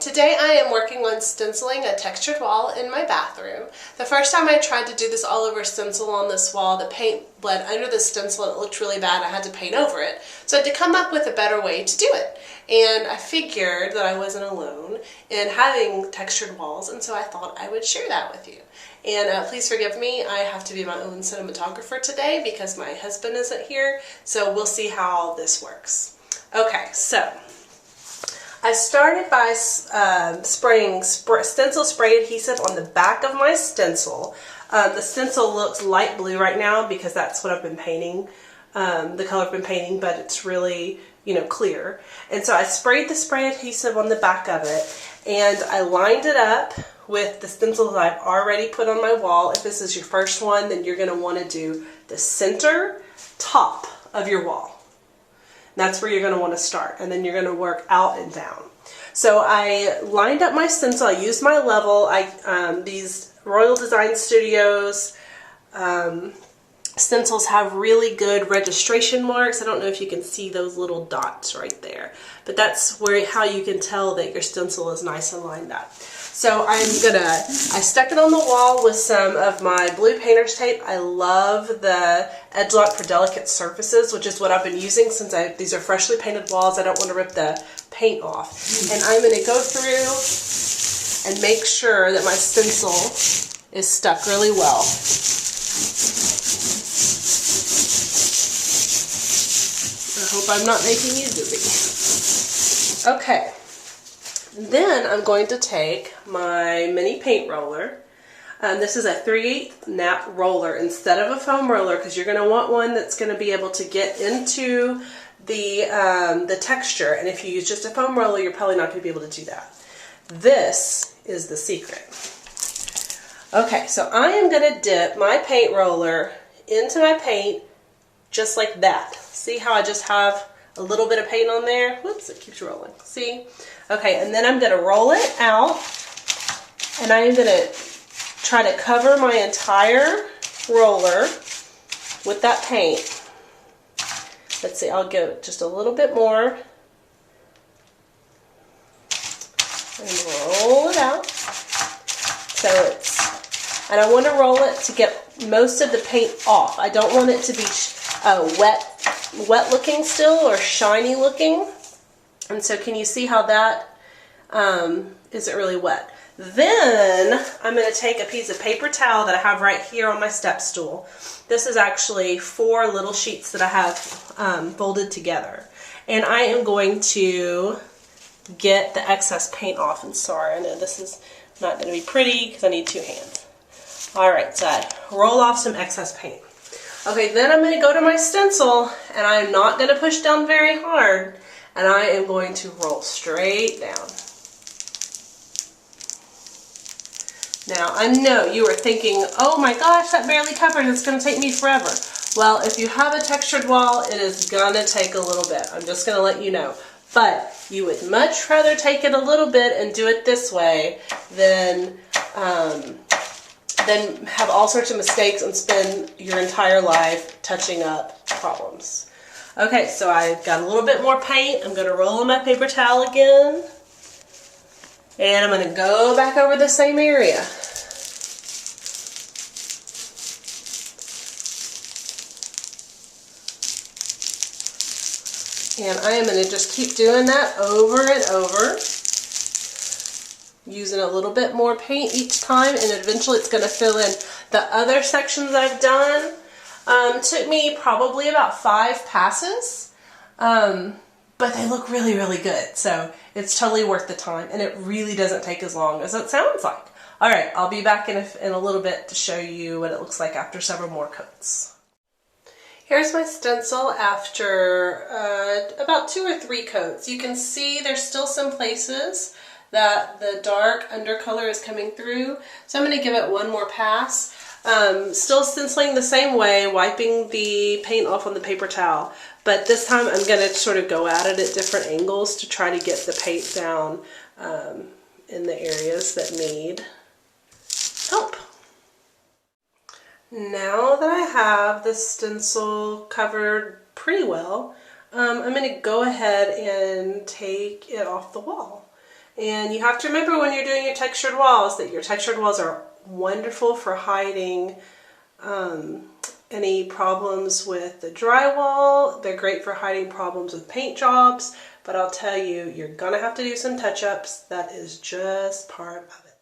Today I am working on stenciling a textured wall in my bathroom. The first time I tried to do this all over stencil on this wall, the paint bled under the stencil and it looked really bad. I had to paint over it. So I had to come up with a better way to do it. And I figured that I wasn't alone in having textured walls, and so I thought I would share that with you. And please forgive me, I have to be my own cinematographer today because my husband isn't here, so we'll see how this works. Okay, so I started by spraying stencil spray adhesive on the back of my stencil. The stencil looks light blue right now because that's what I've been painting, the color I've been painting, but it's really, clear. And so I sprayed the spray adhesive on the back of it, and I lined it up with the stencil that I've already put on my wall. If this is your first one, then you're going to want to do the center top of your wall. That's where you're going to want to start, and then you're going to work out and down. So I lined up my stencil. I used my level. These Royal Design Studios stencils have really good registration marks. I don't know if you can see those little dots right there, but that's how you can tell that your stencil is nice and lined up. So I stuck it on the wall with some of my blue painter's tape. I love the Edge Lock for delicate surfaces, which is what I've been using since these are freshly painted walls. I don't want to rip the paint off. And I'm going to go through and make sure that my stencil is stuck really well. I hope I'm not making you dizzy. Okay. Then I'm going to take my mini paint roller. This is a 3/8 nap roller instead of a foam roller, because you're going to want one that's going to be able to get into the texture. And if you use just a foam roller, you're probably not going to be able to do that. This is the secret. Okay, so I am going to dip my paint roller into my paint just like that. See how I just have a little bit of paint on there? Whoops, it keeps rolling. See? Okay, and then I'm going to roll it out, and I'm going to try to cover my entire roller with that paint. Let's see, I'll give it just a little bit more. And roll it out. And I want to roll it to get most of the paint off. I don't want it to be wet looking still or shiny looking. And so can you see how that isn't really wet? Then I'm going to take a piece of paper towel that I have right here on my step stool. This is actually 4 little sheets that I have folded together. And I am going to get the excess paint off. And sorry, I know this is not going to be pretty because I need 2 hands. Alright, so I roll off some excess paint. Okay, then I'm going to go to my stencil, and I'm not going to push down very hard, and I am going to roll straight down. Now, I know you are thinking, oh my gosh, that barely covered, it's going to take me forever. Well, if you have a textured wall, it is going to take a little bit. I'm just going to let you know. But you would much rather take it a little bit and do it this way than have all sorts of mistakes and spend your entire life touching up problems. Okay, so I've got a little bit more paint. I'm going to roll on my paper towel again. And I'm going to go back over the same area. And I am going to just keep doing that over and over, using a little bit more paint each time, and eventually it's going to fill in. The other sections I've done took me probably about 5 passes, but they look really, really good. So it's totally worth the time, and it really doesn't take as long as it sounds like. Alright, I'll be back in a little bit to show you what it looks like after several more coats. Here's my stencil after about 2 or 3 coats. You can see there's still some places that the dark undercolor is coming through, so I'm going to give it one more pass. Still stenciling the same way, wiping the paint off on the paper towel, but this time I'm going to sort of go at it at different angles to try to get the paint down in the areas that need help. Now that I have the stencil covered pretty well, I'm going to go ahead and take it off the wall. And you have to remember when you're doing your textured walls that your textured walls are wonderful for hiding any problems with the drywall. They're great for hiding problems with paint jobs, but I'll tell you, you're gonna have to do some touch-ups. That is just part of it.